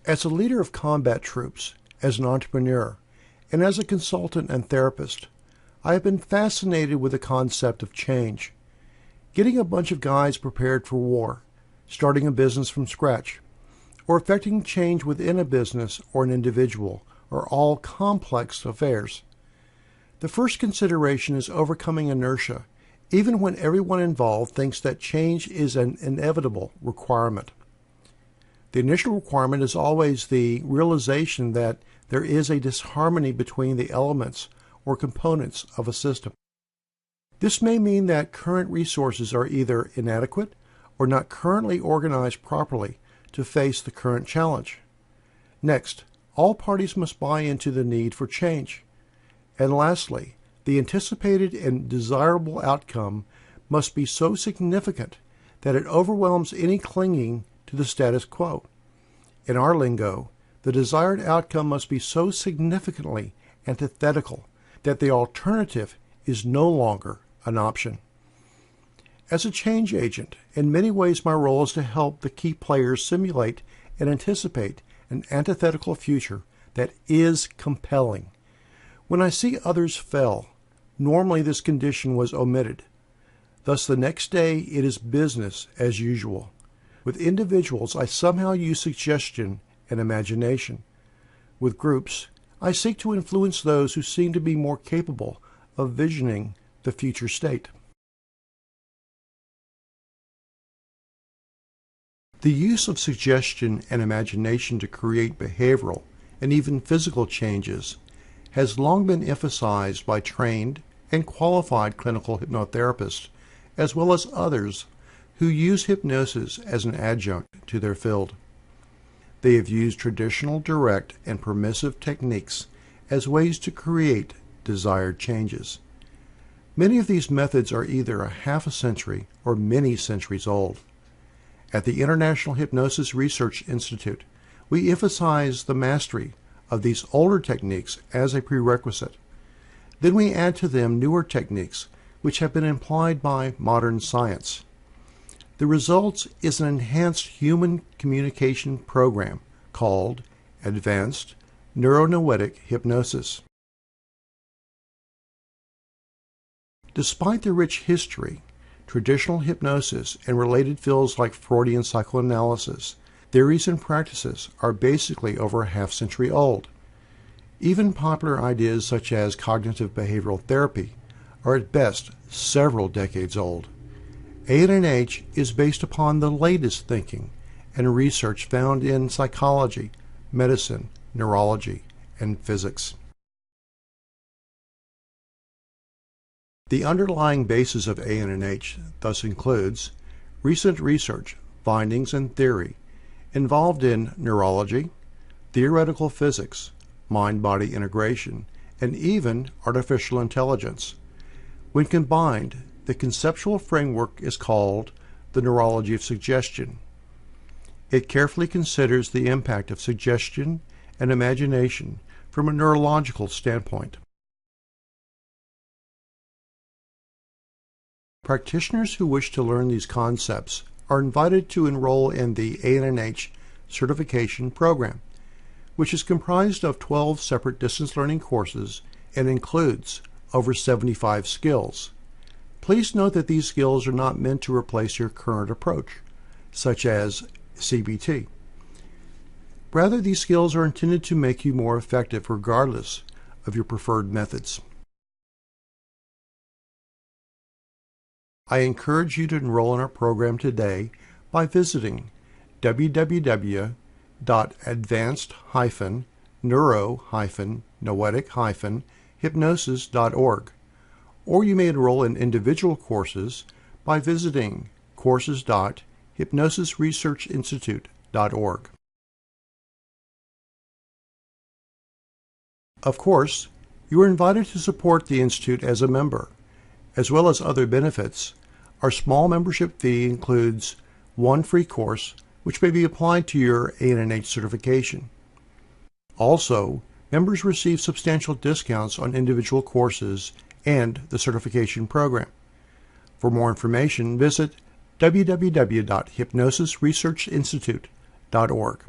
As a leader of combat troops, as an entrepreneur, and as a consultant and therapist, I have been fascinated with the concept of change. Getting a bunch of guys prepared for war, starting a business from scratch, or effecting change within a business or an individual are all complex affairs. The first consideration is overcoming inertia, even when everyone involved thinks that change is an inevitable requirement. The initial requirement is always the realization that there is a disharmony between the elements or components of a system. This may mean that current resources are either inadequate or not currently organized properly to face the current challenge. Next, all parties must buy into the need for change. And lastly, the anticipated and desirable outcome must be so significant that it overwhelms any clinging to the status quo. In our lingo, the desired outcome must be so significantly antithetical that the alternative is no longer an option. As a change agent, in many ways my role is to help the key players simulate and anticipate an antithetical future that is compelling. When I see others fail, normally this condition was omitted. Thus the next day it is business as usual. With individuals, I somehow use suggestion and imagination. With groups, I seek to influence those who seem to be more capable of visioning the future state. The use of suggestion and imagination to create behavioral and even physical changes has long been emphasized by trained and qualified clinical hypnotherapists, as well as others who use hypnosis as an adjunct to their field. They have used traditional, direct, and permissive techniques as ways to create desired changes. Many of these methods are either a half a century or many centuries old. At the International Hypnosis Research Institute, we emphasize the mastery of these older techniques as a prerequisite. Then we add to them newer techniques which have been implied by modern science. The result is an enhanced human communication program called Advanced Neuronoetic Hypnosis. Despite the rich history, traditional hypnosis and related fields like Freudian psychoanalysis, theories and practices are basically over a half-century old. Even popular ideas such as cognitive behavioral therapy are at best several decades old. ANH is based upon the latest thinking and research found in psychology, medicine, neurology, and physics. The underlying basis of ANH thus includes recent research, findings, and theory involved in neurology, theoretical physics, mind-body integration, and even artificial intelligence. When combined, the conceptual framework is called the neurology of suggestion. It carefully considers the impact of suggestion and imagination from a neurological standpoint. Practitioners who wish to learn these concepts are invited to enroll in the ANH certification program, which is comprised of 12 separate distance learning courses and includes over 75 skills. Please note that these skills are not meant to replace your current approach, such as CBT. Rather, these skills are intended to make you more effective regardless of your preferred methods. I encourage you to enroll in our program today by visiting www.advanced-neuro-noetic-hypnosis.org, or you may enroll in individual courses by visiting courses.hypnosisresearchinstitute.org. Of course, you are invited to support the Institute as a member. As well as other benefits, our small membership fee includes one free course which may be applied to your ANH certification. Also, members receive substantial discounts on individual courses and the certification program. For more information, visit www.hypnosisresearchinstitute.org.